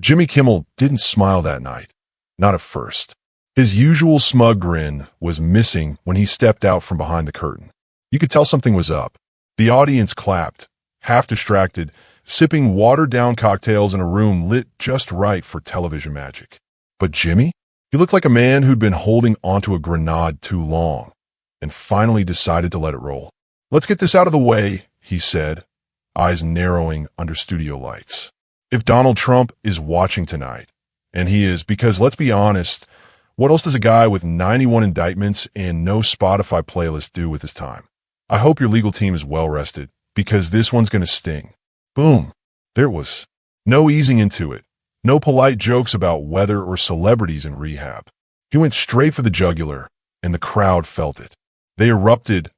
Jimmy Kimmel didn't smile that night. Not at first. His usual smug grin was missing when he stepped out from behind the curtain. You could tell something was up. The audience clapped, half distracted, sipping watered-down cocktails in a room lit just right for television magic. But Jimmy? He looked like a man who'd been holding onto a grenade too long, and finally decided to let it roll. "Let's get this out of the way," he said, eyes narrowing under studio lights. "If Donald Trump is watching tonight, and he is, because let's be honest, what else does a guy with 91 indictments and no Spotify playlist do with his time? I hope your legal team is well rested, because this one's going to sting." Boom. There it was. No easing into it. No polite jokes about weather or celebrities in rehab. He went straight for the jugular, and the crowd felt it. They erupted,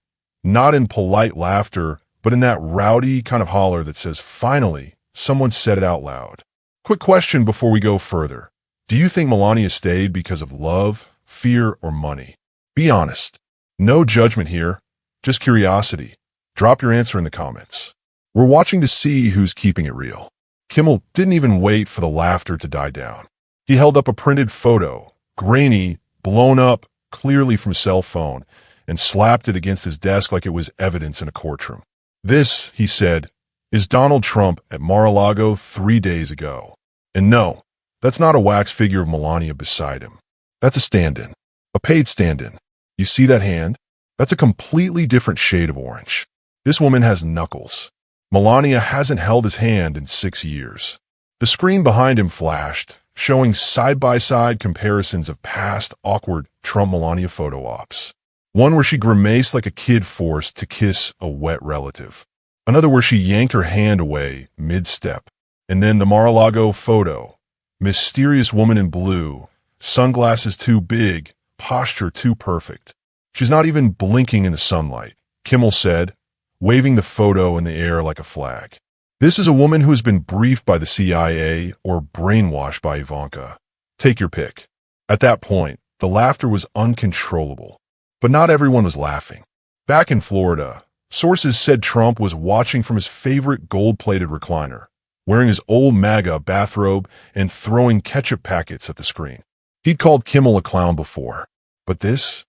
not in polite laughter, but in that rowdy kind of holler that says, "Finally, someone said it out loud." Quick question before we go further. Do you think Melania stayed because of love, fear, or money? Be honest. No judgment here, just curiosity. Drop your answer in the comments. We're watching to see who's keeping it real. Kimmel didn't even wait for the laughter to die down. He held up a printed photo, grainy, blown up, clearly from a cell phone, and slapped it against his desk like it was evidence in a courtroom. "This," he said, "is Donald Trump at Mar-a-Lago 3 days ago. And no, that's not a wax figure of Melania beside him. That's a stand-in, a paid stand-in. You see that hand? That's a completely different shade of orange. This woman has knuckles. Melania hasn't held his hand in 6 years." The screen behind him flashed, showing side-by-side comparisons of past awkward Trump-Melania photo ops. One where she grimaced like a kid forced to kiss a wet relative. Another where she yanked her hand away mid-step. And then the Mar-a-Lago photo. Mysterious woman in blue, sunglasses too big, posture too perfect. "She's not even blinking in the sunlight," Kimmel said, waving the photo in the air like a flag. "This is a woman who has been briefed by the CIA or brainwashed by Ivanka. Take your pick." At that point, the laughter was uncontrollable. But not everyone was laughing. Back in Florida, sources said Trump was watching from his favorite gold-plated recliner, wearing his old MAGA bathrobe and throwing ketchup packets at the screen. He'd called Kimmel a clown before. But this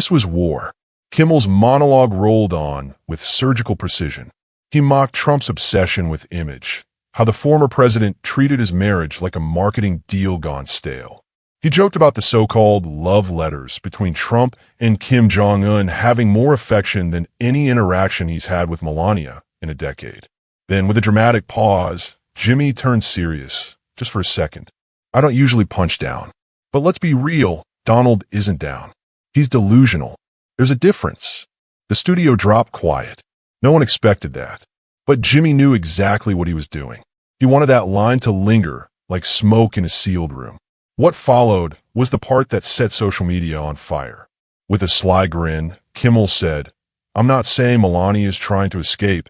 was war. Kimmel's monologue rolled on with surgical precision. He mocked Trump's obsession with image, how the former president treated his marriage like a marketing deal gone stale. He joked about the so-called love letters between Trump and Kim Jong-un having more affection than any interaction he's had with Melania in a decade. Then, with a dramatic pause, Jimmy turned serious, just for a second. "I don't usually punch down. But let's be real, Donald isn't down. He's delusional. There's a difference." The studio dropped quiet. No one expected that. But Jimmy knew exactly what he was doing. He wanted that line to linger like smoke in a sealed room. What followed was the part that set social media on fire. With a sly grin, Kimmel said, "I'm not saying Melania is trying to escape,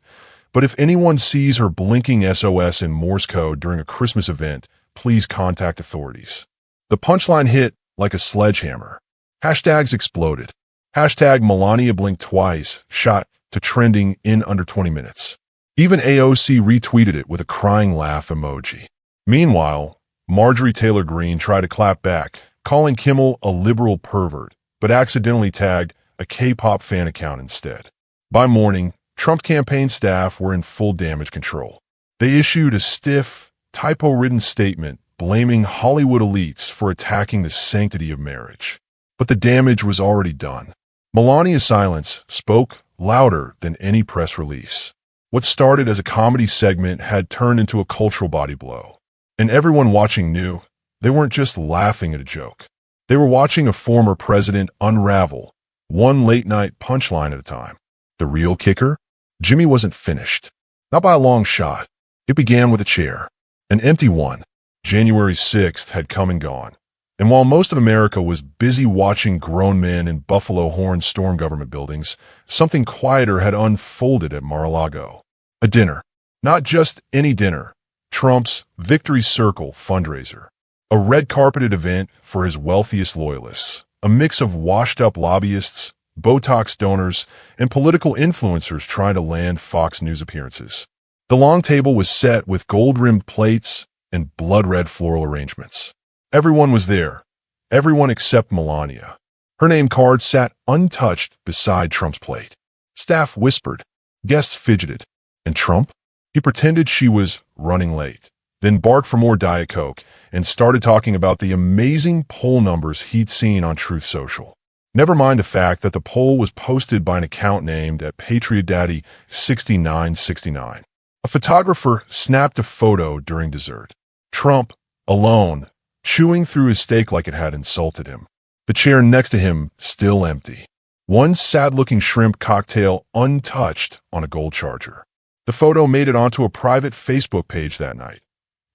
but if anyone sees her blinking SOS in Morse code during a Christmas event, please contact authorities." The punchline hit like a sledgehammer. Hashtags exploded. Hashtag Melania blinked twice shot to trending in under 20 minutes. Even AOC retweeted it with a crying laugh emoji. Meanwhile, Marjorie Taylor Greene tried to clap back, calling Kimmel a liberal pervert, but accidentally tagged a K-pop fan account instead. By morning, Trump's campaign staff were in full damage control. They issued a stiff, typo-ridden statement blaming Hollywood elites for attacking the sanctity of marriage. But the damage was already done. Melania's silence spoke louder than any press release. What started as a comedy segment had turned into a cultural body blow. And everyone watching knew they weren't just laughing at a joke. They were watching a former president unravel, one late-night punchline at a time. The real kicker? Jimmy wasn't finished. Not by a long shot. It began with a chair. An empty one. January 6th had come and gone. And while most of America was busy watching grown men in Buffalo Horn storm government buildings, something quieter had unfolded at Mar-a-Lago. A dinner. Not just any dinner. Trump's Victory Circle fundraiser. A red-carpeted event for his wealthiest loyalists. A mix of washed-up lobbyists, Botox donors, and political influencers trying to land Fox News appearances. The long table was set with gold-rimmed plates, and blood-red floral arrangements. Everyone was there. Everyone except Melania. Her name card sat untouched beside Trump's plate. Staff whispered. Guests fidgeted. And Trump? He pretended she was running late, then barked for more Diet Coke and started talking about the amazing poll numbers he'd seen on Truth Social. Never mind the fact that the poll was posted by an account named at Patriot Daddy 6969. A photographer snapped a photo during dessert. Trump, alone, chewing through his steak like it had insulted him. The chair next to him still empty. One sad-looking shrimp cocktail untouched on a gold charger. The photo made it onto a private Facebook page that night,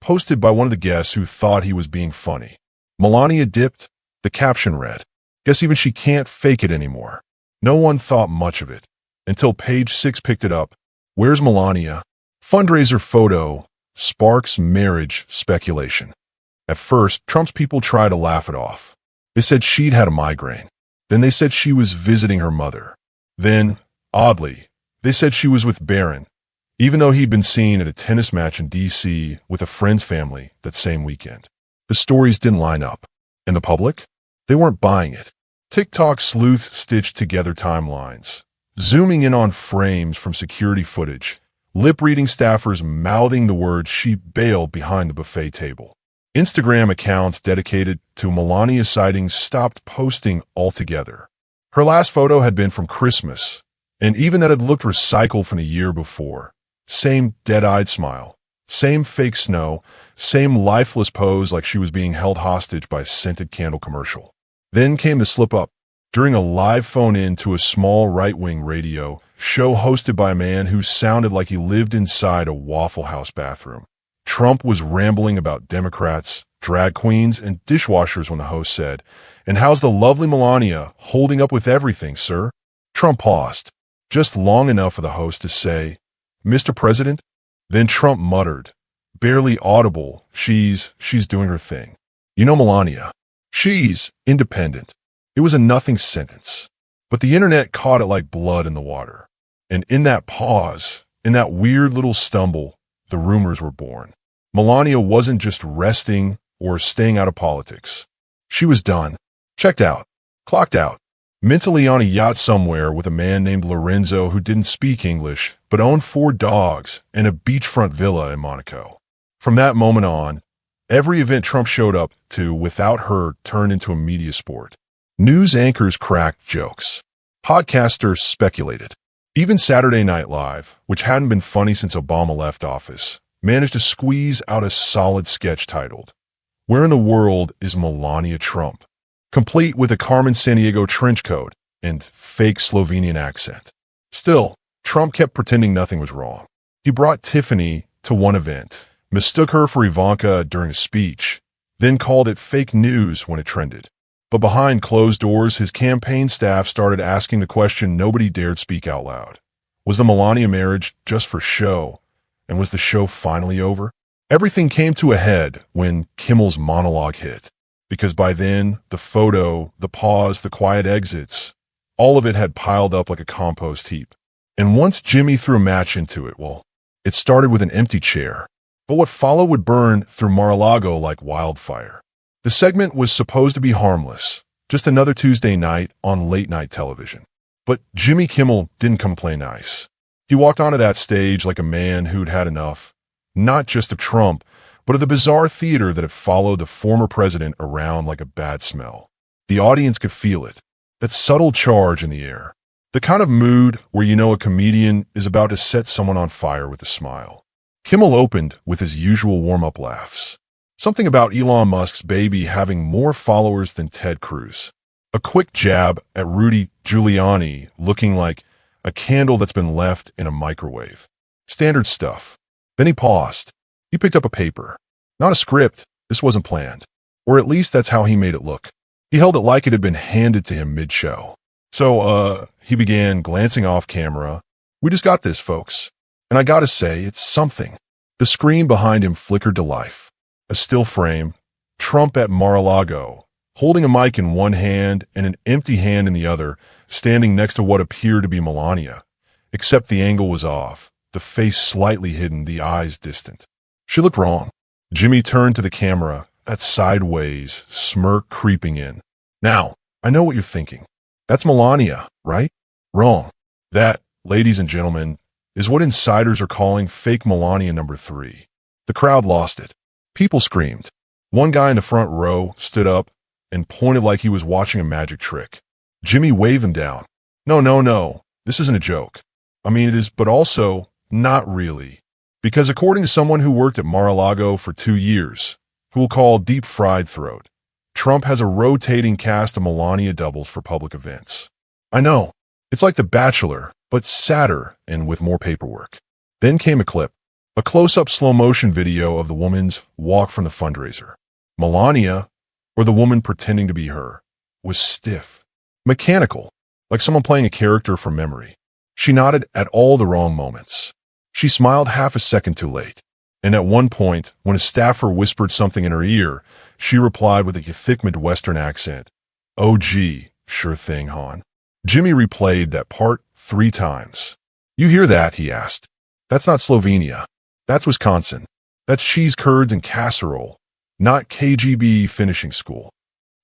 posted by one of the guests who thought he was being funny. Melania dipped. The caption read, "Guess even she can't fake it anymore." No one thought much of it, until page 6 picked it up. Where's Melania? Fundraiser photo sparks marriage speculation. At first, Trump's people tried to laugh it off. They said she'd had a migraine. Then they said she was visiting her mother. Then, oddly, they said she was with Barron, even though he'd been seen at a tennis match in D.C. with a friend's family that same weekend. The stories didn't line up. And the public? They weren't buying it. TikTok sleuths stitched together timelines, zooming in on frames from security footage, lip-reading staffers mouthing the words she bailed behind the buffet table. Instagram accounts dedicated to Melania sightings stopped posting altogether. Her last photo had been from Christmas, and even that had looked recycled from the year before. Same dead-eyed smile, same fake snow, same lifeless pose like she was being held hostage by a scented candle commercial. Then came the slip-up. During a live phone-in to a small right-wing radio show hosted by a man who sounded like he lived inside a Waffle House bathroom. Trump was rambling about Democrats, drag queens, and dishwashers when the host said, "And how's the lovely Melania holding up with everything, sir?" Trump paused, just long enough for the host to say, "Mr. President?" Then Trump muttered, barely audible, she's doing her thing. You know Melania. She's independent." It was a nothing sentence, but the internet caught it like blood in the water. And in that pause, in that weird little stumble, the rumors were born. Melania wasn't just resting or staying out of politics. She was done, checked out, clocked out, mentally on a yacht somewhere with a man named Lorenzo who didn't speak English but owned 4 dogs and a beachfront villa in Monaco. From that moment on, every event Trump showed up to without her turned into a media sport. News anchors cracked jokes. Podcasters speculated. Even Saturday Night Live, which hadn't been funny since Obama left office, managed to squeeze out a solid sketch titled, "Where in the World is Melania Trump?" complete with a Carmen Sandiego trench coat and fake Slovenian accent. Still, Trump kept pretending nothing was wrong. He brought Tiffany to one event, mistook her for Ivanka during a speech, then called it fake news when it trended. But behind closed doors, his campaign staff started asking the question nobody dared speak out loud. Was the Melania marriage just for show? And was the show finally over? Everything came to a head when Kimmel's monologue hit, because by then, the photo, the pause, the quiet exits, all of it had piled up like a compost heap. And once Jimmy threw a match into it, well, it started with an empty chair. But what followed would burn through Mar-a-Lago like wildfire. The segment was supposed to be harmless, just another Tuesday night on late-night television. But Jimmy Kimmel didn't come play nice. He walked onto that stage like a man who'd had enough, not just of Trump, but of the bizarre theater that had followed the former president around like a bad smell. The audience could feel it, that subtle charge in the air, the kind of mood where you know a comedian is about to set someone on fire with a smile. Kimmel opened with his usual warm-up laughs. Something about Elon Musk's baby having more followers than Ted Cruz. A quick jab at Rudy Giuliani looking like a candle that's been left in a microwave. Standard stuff. Then he paused. He picked up a paper. Not a script. This wasn't planned. Or at least that's how he made it look. He held it like it had been handed to him mid-show. So, he began glancing off camera. "We just got this, folks. And I gotta say, it's something." The screen behind him flickered to life. A still frame, Trump at Mar-a-Lago, holding a mic in one hand and an empty hand in the other, standing next to what appeared to be Melania. Except the angle was off, the face slightly hidden, the eyes distant. She looked wrong. Jimmy turned to the camera, that sideways smirk creeping in. Now, I know what you're thinking. That's Melania, right? Wrong. That, ladies and gentlemen, is what insiders are calling fake Melania number 3. The crowd lost it. People screamed. One guy in the front row stood up and pointed like he was watching a magic trick. Jimmy waved him down. No, no, no. This isn't a joke. I mean, it is, but also not really. Because according to someone who worked at Mar-a-Lago for 2 years, who we'll call Deep Fried Throat, Trump has a rotating cast of Melania doubles for public events. I know. It's like The Bachelor, but sadder and with more paperwork. Then came a clip. A close-up slow-motion video of the woman's walk from the fundraiser. Melania, or the woman pretending to be her, was stiff, mechanical, like someone playing a character from memory. She nodded at all the wrong moments. She smiled half a second too late. And at one point, when a staffer whispered something in her ear, she replied with a thick Midwestern accent, "Oh gee, sure thing, hon." Jimmy replayed that part 3 times. "You hear that?" he asked. "That's not Slovenia. That's Wisconsin. That's cheese curds and casserole, not KGB finishing school."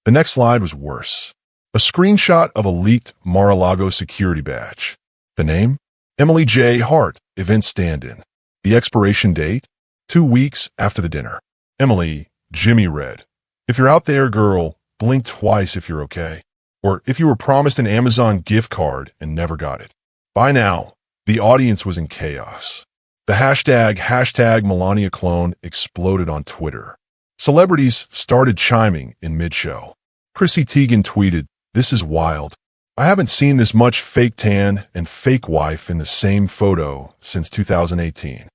The next slide was worse. A screenshot of a leaked Mar-a-Lago security badge. The name? Emily J. Hart, event stand-in. The expiration date? 2 weeks after the dinner. Emily, Jimmy read, "If you're out there, girl, blink twice if you're okay. Or if you were promised an Amazon gift card and never got it." By now, the audience was in chaos. The hashtag Melania clone exploded on Twitter. Celebrities started chiming in mid-show. Chrissy Teigen tweeted, "This is wild. I haven't seen this much fake tan and fake wife in the same photo since 2018.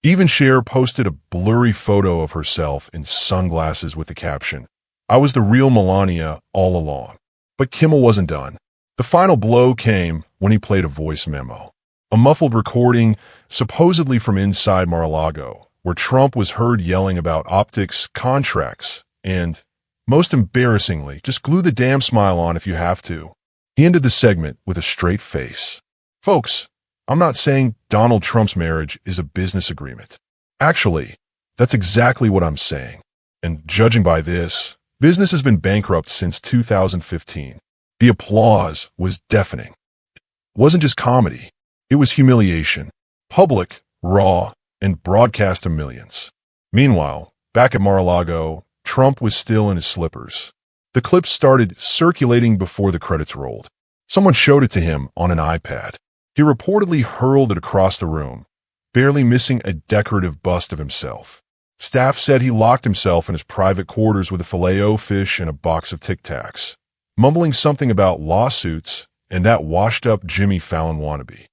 Even Cher posted a blurry photo of herself in sunglasses with the caption, "I was the real Melania all along." But Kimmel wasn't done. The final blow came when he played a voice memo. A muffled recording, supposedly from inside Mar-a-Lago, where Trump was heard yelling about optics, contracts, and, most embarrassingly, just glue the damn smile on if you have to. He ended the segment with a straight face. "Folks, I'm not saying Donald Trump's marriage is a business agreement. Actually, that's exactly what I'm saying. And judging by this, business has been bankrupt since 2015. The applause was deafening. It wasn't just comedy. It was humiliation. Public, raw, and broadcast to millions. Meanwhile, back at Mar-a-Lago, Trump was still in his slippers. The clip started circulating before the credits rolled. Someone showed it to him on an iPad. He reportedly hurled it across the room, barely missing a decorative bust of himself. Staff said he locked himself in his private quarters with a Filet-O-Fish and a box of Tic Tacs, mumbling something about lawsuits and that washed-up Jimmy Fallon wannabe.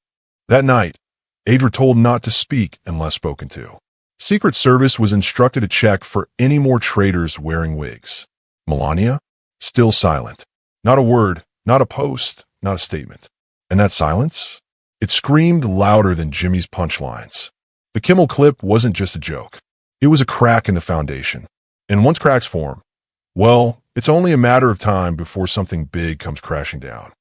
That night, aides were told not to speak unless spoken to. Secret Service was instructed to check for any more traitors wearing wigs. Melania? Still silent. Not a word, not a post, not a statement. And that silence? It screamed louder than Jimmy's punchlines. The Kimmel clip wasn't just a joke. It was a crack in the foundation. And once cracks form, well, it's only a matter of time before something big comes crashing down.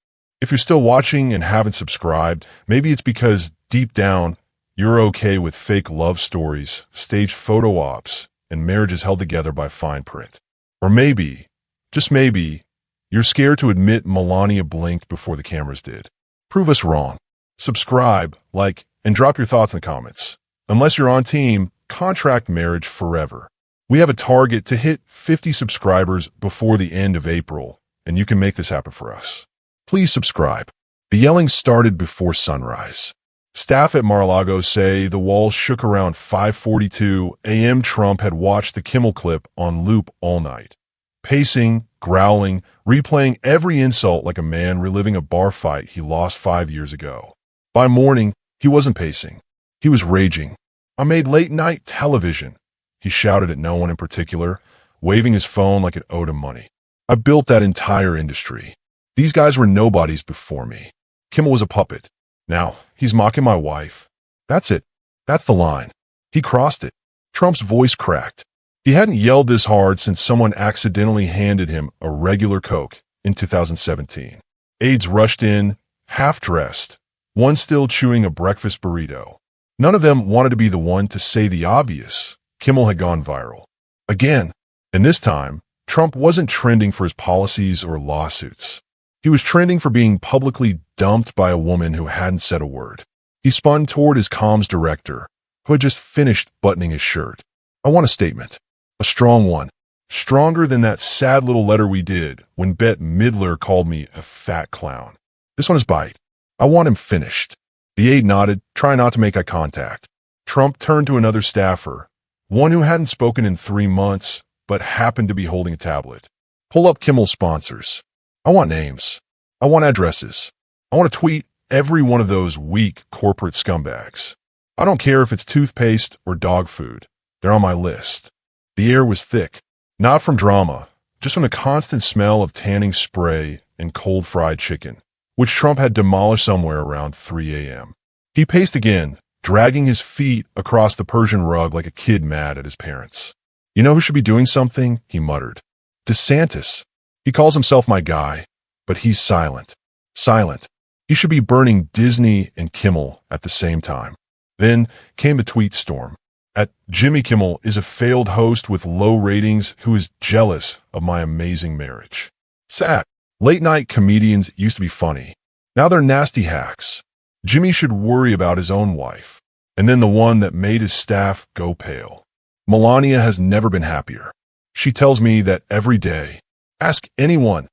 If you're still watching and haven't subscribed, maybe it's because deep down, you're okay with fake love stories, staged photo ops, and marriages held together by fine print. Or maybe, just maybe, you're scared to admit Melania blinked before the cameras did. Prove us wrong. Subscribe, like, and drop your thoughts in the comments. Unless you're on team, contract marriage forever. We have a target to hit 50 subscribers before the end of April, and you can make this happen for us. Please subscribe. The yelling started before sunrise. Staff at Mar-a-Lago say the walls shook around 5:42 a.m. Trump had watched the Kimmel clip on loop all night. Pacing, growling, replaying every insult like a man reliving a bar fight he lost 5 years ago. By morning, he wasn't pacing. He was raging. "I made late-night television," he shouted at no one in particular, waving his phone like it owed him money. "I built that entire industry. These guys were nobodies before me. Kimmel was a puppet. Now, he's mocking my wife. That's it. That's the line. He crossed it." Trump's voice cracked. He hadn't yelled this hard since someone accidentally handed him a regular Coke in 2017. Aides rushed in, half-dressed, one still chewing a breakfast burrito. None of them wanted to be the one to say the obvious. Kimmel had gone viral. Again, and this time, Trump wasn't trending for his policies or lawsuits. He was trending for being publicly dumped by a woman who hadn't said a word. He spun toward his comms director, who had just finished buttoning his shirt. "I want a statement. A strong one. Stronger than that sad little letter we did when Bette Midler called me a fat clown. This one is bite. I want him finished." The aide nodded, trying not to make eye contact. Trump turned to another staffer, one who hadn't spoken in 3 months, but happened to be holding a tablet. "Pull up Kimmel's sponsors. I want names. I want addresses. I want to tweet every one of those weak corporate scumbags. I don't care if it's toothpaste or dog food. They're on my list." The air was thick, not from drama, just from the constant smell of tanning spray and cold fried chicken, which Trump had demolished somewhere around 3 a.m. He paced again, dragging his feet across the Persian rug like a kid mad at his parents. "You know who should be doing something?" he muttered. "DeSantis. He calls himself my guy, but he's silent. Silent. He should be burning Disney and Kimmel at the same time." Then came the tweet storm. At "Jimmy Kimmel is a failed host with low ratings who is jealous of my amazing marriage." Sad. Late-night comedians used to be funny. Now they're nasty hacks. Jimmy should worry about his own wife, and then the one that made his staff go pale. Melania has never been happier. She tells me that every day. Ask anyone.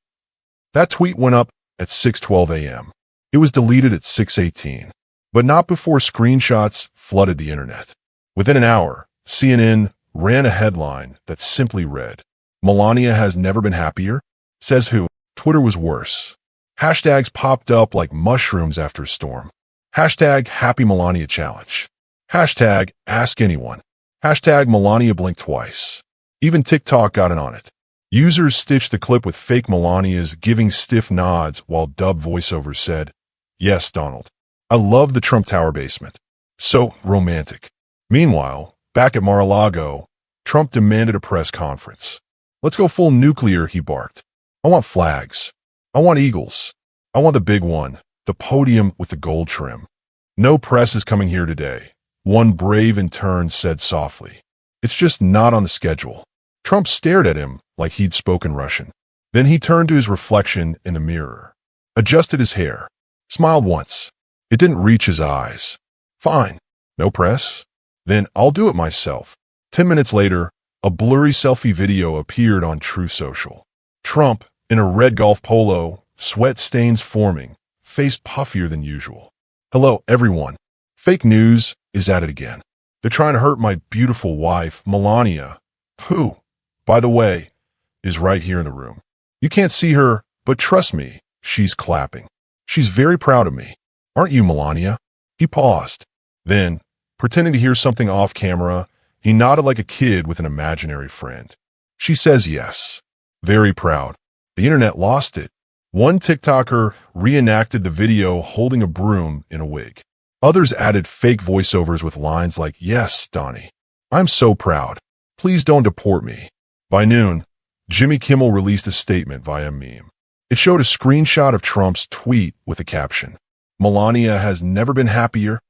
That tweet went up at 6:12 a.m. It was deleted at 6:18, but not before screenshots flooded the internet. Within an hour, CNN ran a headline that simply read, "Melania has never been happier? Says who?" Twitter was worse. Hashtags popped up like mushrooms after a storm. Hashtag Happy Melania Challenge. Hashtag Ask Anyone. Hashtag Melania Blink Twice. Even TikTok got in on it. Users stitched the clip with fake Melanias giving stiff nods while dubbed voiceovers said, "Yes, Donald. I love the Trump Tower basement. So romantic." Meanwhile, back at Mar-a-Lago, Trump demanded a press conference. "Let's go full nuclear," he barked. "I want flags. I want eagles. I want the big one, the podium with the gold trim. No press is coming here today," one brave intern said softly. "It's just not on the schedule." Trump stared at him like he'd spoken Russian. Then he turned to his reflection in the mirror, adjusted his hair, smiled once. It didn't reach his eyes. "Fine. No press? Then I'll do it myself." 10 minutes later, a blurry selfie video appeared on True Social. Trump, in a red golf polo, sweat stains forming, face puffier than usual. "Hello, everyone. Fake news is at it again. They're trying to hurt my beautiful wife, Melania, who, by the way, is right here in the room. You can't see her, but trust me, she's clapping. She's very proud of me. Aren't you, Melania?" He paused. Then, pretending to hear something off camera, he nodded like a kid with an imaginary friend. "She says yes. Very proud." The internet lost it. One TikToker reenacted the video holding a broom in a wig. Others added fake voiceovers with lines like, "Yes, Donnie. I'm so proud. Please don't deport me." By noon, Jimmy Kimmel released a statement via meme. It showed a screenshot of Trump's tweet with a caption, "Melania has never been happier."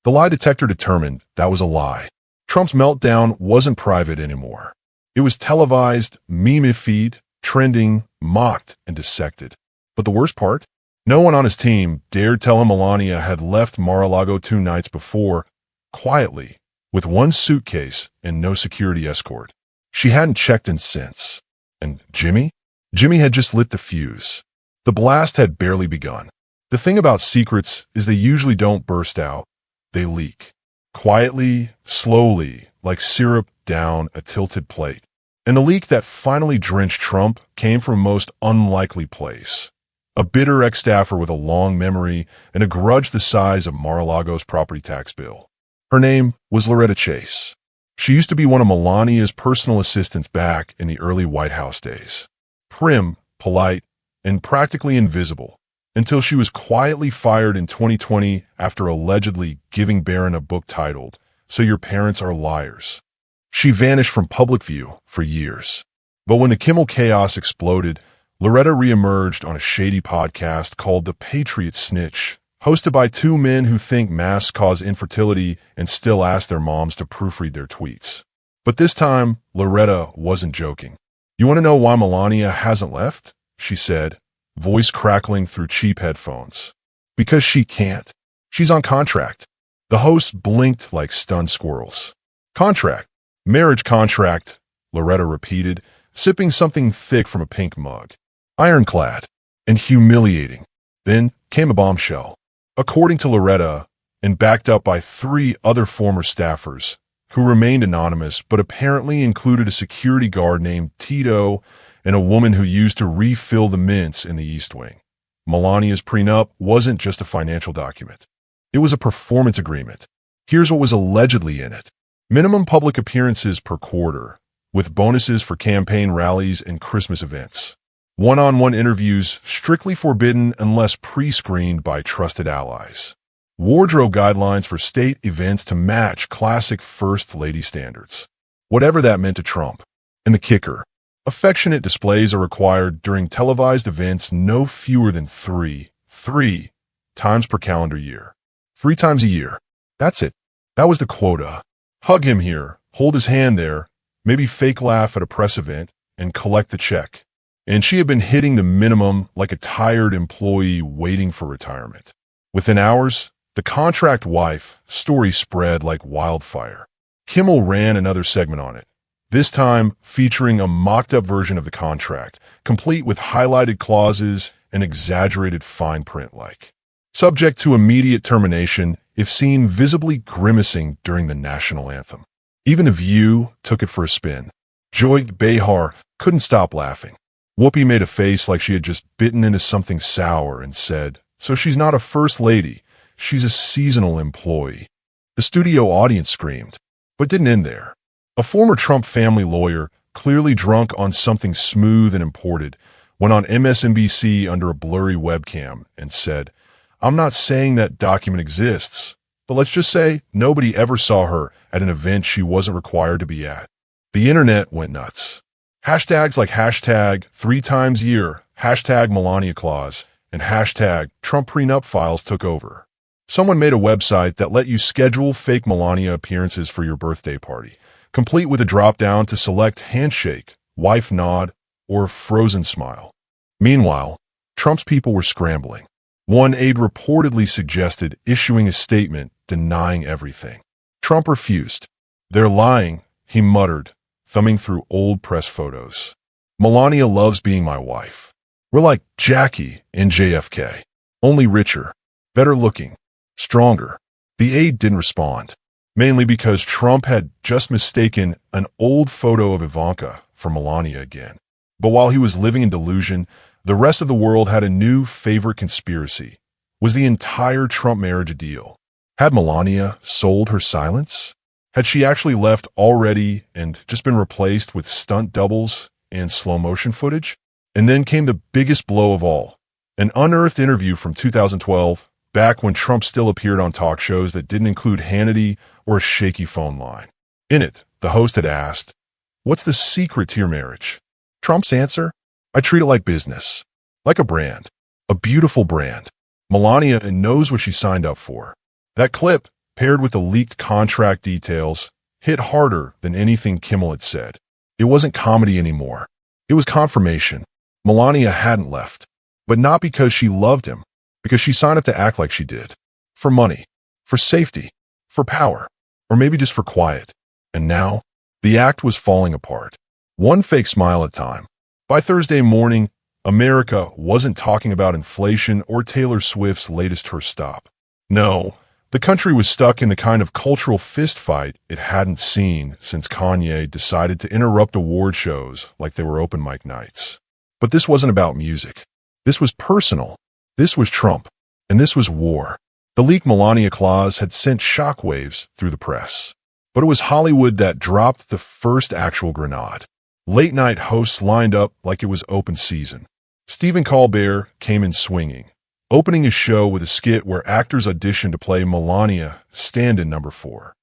The lie detector determined that was a lie. Trump's meltdown wasn't private anymore. It was televised, meme-feed, trending, mocked, and dissected. But the worst part? No one on his team dared tell him Melania had left Mar-a-Lago 2 nights before, quietly, with one suitcase and no security escort. She hadn't checked in since. And Jimmy? Jimmy had just lit the fuse. The blast had barely begun. The thing about secrets is they usually don't burst out. They leak. Quietly, slowly, like syrup down a tilted plate. And the leak that finally drenched Trump came from a most unlikely place. A bitter ex-staffer with a long memory and a grudge the size of Mar-a-Lago's property tax bill. Her name was Loretta Chase. She used to be one of Melania's personal assistants back in the early White House days. Prim, polite, and practically invisible, until she was quietly fired in 2020 after allegedly giving Barron a book titled, "So Your Parents Are Liars." She vanished from public view for years. But when the Kimmel chaos exploded, Loretta reemerged on a shady podcast called The Patriot Snitch, hosted by 2 men who think masks cause infertility and still ask their moms to proofread their tweets. But this time, Loretta wasn't joking. "You want to know why Melania hasn't left?" she said, voice crackling through cheap headphones. "Because she can't. She's on contract." The hosts blinked like stunned squirrels. "Contract? Marriage contract," Loretta repeated, sipping something thick from a pink mug. "Ironclad and humiliating." Then came a bombshell. According to Loretta, and backed up by 3 other former staffers, who remained anonymous but apparently included a security guard named Tito and a woman who used to refill the mints in the East Wing, Melania's prenup wasn't just a financial document. It was a performance agreement. Here's what was allegedly in it. Minimum public appearances per quarter, with bonuses for campaign rallies and Christmas events. One-on-one interviews strictly forbidden unless pre-screened by trusted allies. Wardrobe guidelines for state events to match classic First Lady standards. Whatever that meant to Trump. And the kicker. Affectionate displays are required during televised events no fewer than three times per calendar year. 3 times a year. That's it. That was the quota. Hug him here, hold his hand there, maybe fake laugh at a press event, and collect the check. And she had been hitting the minimum like a tired employee waiting for retirement. Within hours, the contract wife story spread like wildfire. Kimmel ran another segment on it, this time featuring a mocked-up version of the contract, complete with highlighted clauses and exaggerated fine print like subject to immediate termination if seen visibly grimacing during the national anthem. Even The View took it for a spin. Joy Behar couldn't stop laughing. Whoopi made a face like she had just bitten into something sour and said, "So she's not a first lady, she's a seasonal employee." The studio audience screamed, but didn't end there. A former Trump family lawyer, clearly drunk on something smooth and imported, went on MSNBC under a blurry webcam and said, "I'm not saying that document exists, but let's just say nobody ever saw her at an event she wasn't required to be at." The internet went nuts. Hashtags like hashtag 3 times year, hashtag Melania Claus, and hashtag Trump prenup files took over. Someone made a website that let you schedule fake Melania appearances for your birthday party, complete with a drop-down to select handshake, wife nod, or frozen smile. Meanwhile, Trump's people were scrambling. One aide reportedly suggested issuing a statement denying everything. Trump refused. "They're lying," he muttered, thumbing through old press photos. "Melania loves being my wife. We're like Jackie and JFK, only richer, better looking, stronger." The aide didn't respond, mainly because Trump had just mistaken an old photo of Ivanka for Melania again. But while he was living in delusion, the rest of the world had a new favorite conspiracy. Was the entire Trump marriage a deal? Had Melania sold her silence? Had she actually left already and just been replaced with stunt doubles and slow-motion footage? And then came the biggest blow of all, an unearthed interview from 2012, back when Trump still appeared on talk shows that didn't include Hannity or a shaky phone line. In it, the host had asked, "What's the secret to your marriage?" Trump's answer? "I treat it like business, like a brand, a beautiful brand. Melania knows what she signed up for." That clip, paired with the leaked contract details, hit harder than anything Kimmel had said. It wasn't comedy anymore. It was confirmation. Melania hadn't left, but not because she loved him, because she signed up to act like she did. For money, for safety, for power, or maybe just for quiet. And now, the act was falling apart. One fake smile at a time. By Thursday morning, America wasn't talking about inflation or Taylor Swift's latest tour stop. No, the country was stuck in the kind of cultural fistfight it hadn't seen since Kanye decided to interrupt award shows like they were open mic nights. But this wasn't about music. This was personal. This was Trump. And this was war. The leaked Melania clause had sent shockwaves through the press. But it was Hollywood that dropped the first actual grenade. Late-night hosts lined up like it was open season. Stephen Colbert came in swinging, opening his show with a skit where actors auditioned to play Melania stand-in number 4.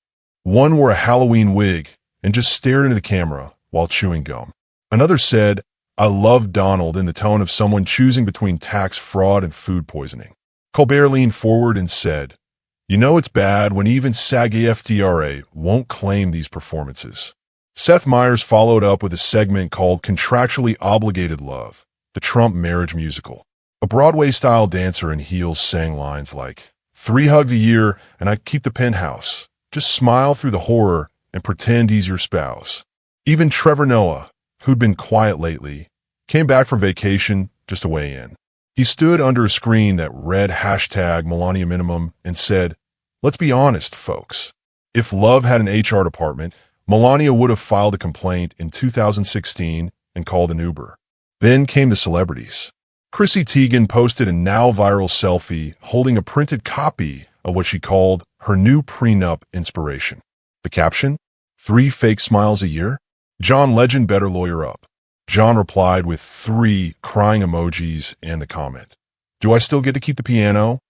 One wore a Halloween wig and just stared into the camera while chewing gum. Another said, "I love Donald," in the tone of someone choosing between tax fraud and food poisoning. Colbert leaned forward and said, "You know it's bad when even SAG-AFTRA won't claim these performances." Seth Meyers followed up with a segment called Contractually Obligated Love, the Trump marriage musical. A Broadway-style dancer in heels sang lines like, 3 hugs a year and I keep the penthouse. Just smile through the horror and pretend he's your spouse. Even Trevor Noah, who'd been quiet lately, came back from vacation just to weigh in. He stood under a screen that read hashtag Melania Minimum and said, let's be honest, folks. If love had an HR department, Melania would have filed a complaint in 2016 and called an Uber. Then came the celebrities. Chrissy Teigen posted a now-viral selfie holding a printed copy of what she called her new prenup inspiration. The caption? 3 fake smiles a year? John Legend better lawyer up. John replied with 3 crying emojis and the comment, do I still get to keep the piano?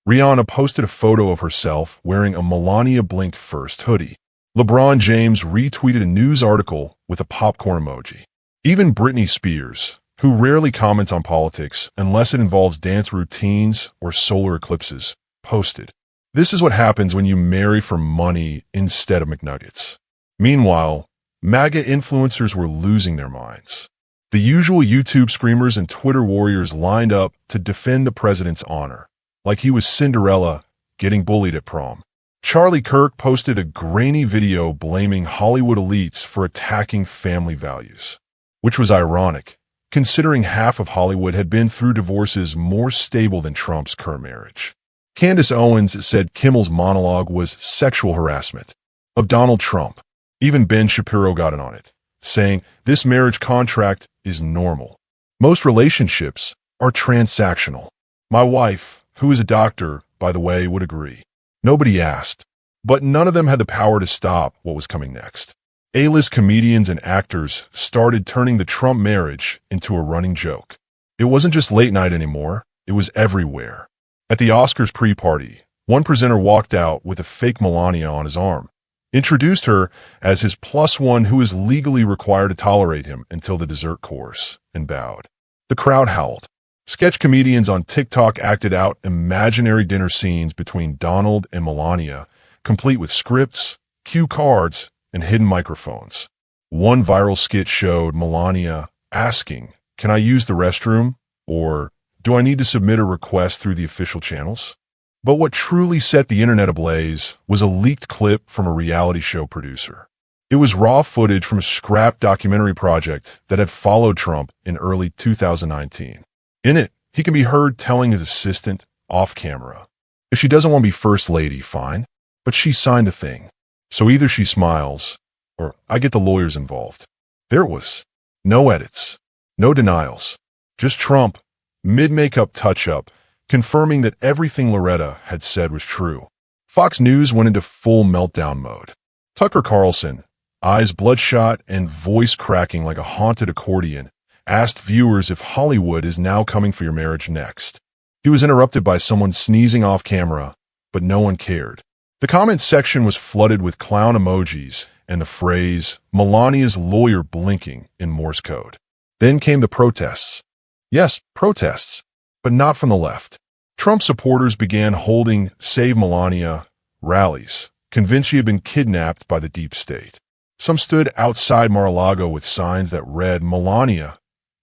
Rihanna posted a photo of herself wearing a Melania Blinked First hoodie. LeBron James retweeted a news article with a popcorn emoji. Even Britney Spears, who rarely comments on politics unless it involves dance routines or solar eclipses, posted, this is what happens when you marry for money instead of McNuggets. Meanwhile, MAGA influencers were losing their minds. The usual YouTube screamers and Twitter warriors lined up to defend the president's honor, like he was Cinderella getting bullied at prom. Charlie Kirk posted a grainy video blaming Hollywood elites for attacking family values, which was ironic, considering half of Hollywood had been through divorces more stable than Trump's current marriage. Candace Owens said Kimmel's monologue was sexual harassment of Donald Trump. Even Ben Shapiro got in on it, saying, this marriage contract is normal. Most relationships are transactional. My wife, who is a doctor, by the way, would agree. Nobody asked, but none of them had the power to stop what was coming next. A-list comedians and actors started turning the Trump marriage into a running joke. It wasn't just late night anymore, it was everywhere. At the Oscars pre-party, one presenter walked out with a fake Melania on his arm, introduced her as his +1 who is legally required to tolerate him until the dessert course, and bowed. The crowd howled. Sketch comedians on TikTok acted out imaginary dinner scenes between Donald and Melania, complete with scripts, cue cards, and hidden microphones. One viral skit showed Melania asking, can I use the restroom? Or, do I need to submit a request through the official channels? But what truly set the internet ablaze was a leaked clip from a reality show producer. It was raw footage from a scrapped documentary project that had followed Trump in early 2019. In it, he can be heard telling his assistant, off camera, if she doesn't want to be first lady, fine, but she signed a thing. So either she smiles, or I get the lawyers involved. There it was. No edits. No denials. Just Trump, mid-makeup touch-up, confirming that everything Loretta had said was true. Fox News went into full meltdown mode. Tucker Carlson, eyes bloodshot and voice cracking like a haunted accordion, asked viewers if Hollywood is now coming for your marriage next. He was interrupted by someone sneezing off camera, but no one cared. The comments section was flooded with clown emojis and the phrase, Melania's lawyer blinking in Morse code. Then came the protests. Yes, protests, but not from the left. Trump supporters began holding Save Melania rallies, convinced she had been kidnapped by the deep state. Some stood outside Mar-a-Lago with signs that read, Melania,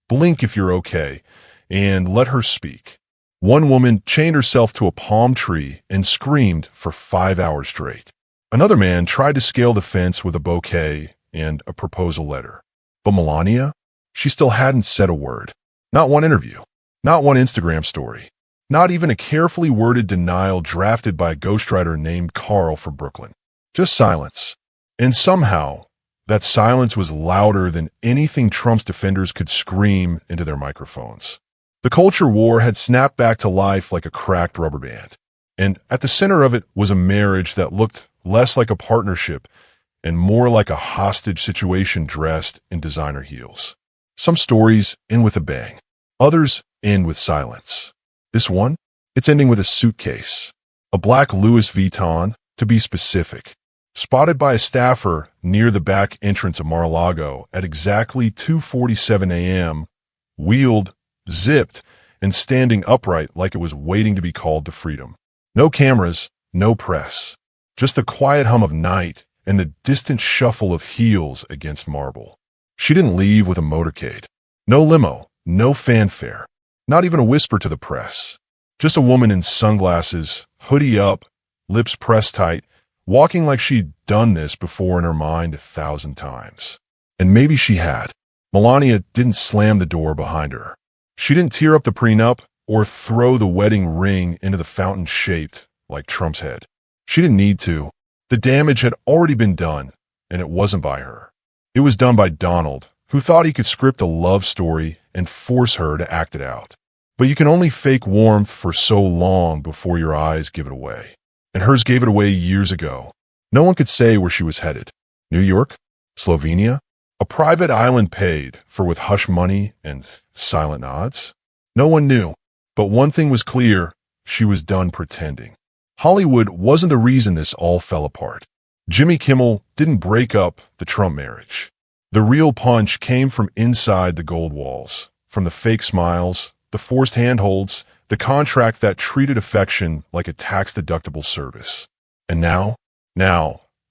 blink if you're okay, and let her speak. One woman chained herself to a palm tree and screamed for 5 hours straight. Another man tried to scale the fence with a bouquet and a proposal letter. But Melania? She still hadn't said a word. Not one interview. Not one Instagram story. Not even a carefully worded denial drafted by a ghostwriter named Carl for Brooklyn. Just silence. And somehow, that silence was louder than anything Trump's defenders could scream into their microphones. The culture war had snapped back to life like a cracked rubber band. And at the center of it was a marriage that looked less like a partnership and more like a hostage situation dressed in designer heels. Some stories end with a bang. Others end with silence. This one, it's ending with a suitcase. A black Louis Vuitton, to be specific. Spotted by a staffer near the back entrance of Mar-a-Lago at exactly 2:47 a.m., wheeled, zipped, and standing upright like it was waiting to be called to freedom. No cameras, no press. Just the quiet hum of night and the distant shuffle of heels against marble. She didn't leave with a motorcade. No limo, no fanfare, not even a whisper to the press. Just a woman in sunglasses, hoodie up, lips pressed tight, walking like she'd done this before in her mind 1,000 times. And maybe she had. Melania didn't slam the door behind her. She didn't tear up the prenup or throw the wedding ring into the fountain shaped like Trump's head. She didn't need to. The damage had already been done, and it wasn't by her. It was done by Donald, who thought he could script a love story and force her to act it out. But you can only fake warmth for so long before your eyes give it away. And hers gave it away years ago. No one could say where she was headed. New York? Slovenia? A private island paid for with hush money and silent nods? No one knew. But one thing was clear, she was done pretending. Hollywood wasn't the reason this all fell apart. Jimmy Kimmel didn't break up the Trump marriage. The real punch came from inside the gold walls, from the fake smiles, the forced handholds, the contract that treated affection like a tax-deductible service. And now,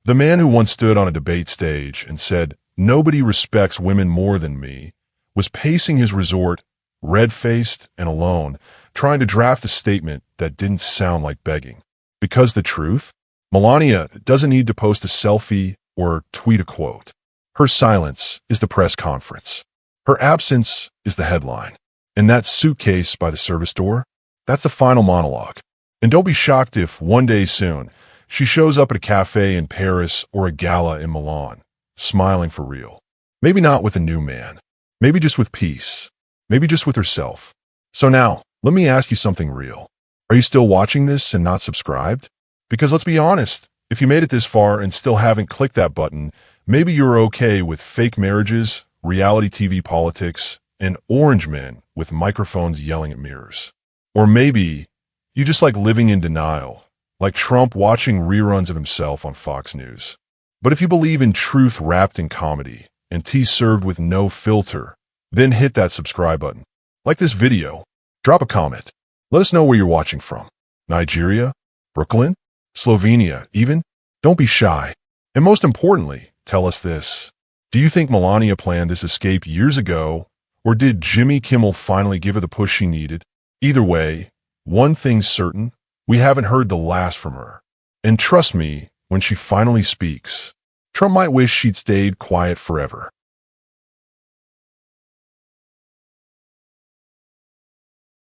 the man who once stood on a debate stage and said, "Nobody respects women more than me," was pacing his resort, red-faced and alone, trying to draft a statement that didn't sound like begging. Because the truth? Melania doesn't need to post a selfie or tweet a quote. Her silence is the press conference. Her absence is the headline. And that suitcase by the service door, that's the final monologue. And don't be shocked if, one day soon, she shows up at a cafe in Paris or a gala in Milan, smiling for real. Maybe not with a new man. Maybe just with peace. Maybe just with herself. So now, let me ask you something real. Are you still watching this and not subscribed? Because let's be honest, if you made it this far and still haven't clicked that button, maybe you're okay with fake marriages, reality TV politics, and orange men with microphones yelling at mirrors. Or maybe you just like living in denial, like Trump watching reruns of himself on Fox News. But if you believe in truth wrapped in comedy and tea served with no filter, then hit that subscribe button. Like this video, drop a comment. Let us know where you're watching from. Nigeria? Brooklyn? Slovenia, even? Don't be shy. And most importantly, tell us this. Do you think Melania planned this escape years ago, or did Jimmy Kimmel finally give her the push she needed? Either way, one thing's certain, we haven't heard the last from her. And trust me, when she finally speaks, Trump might wish she'd stayed quiet forever.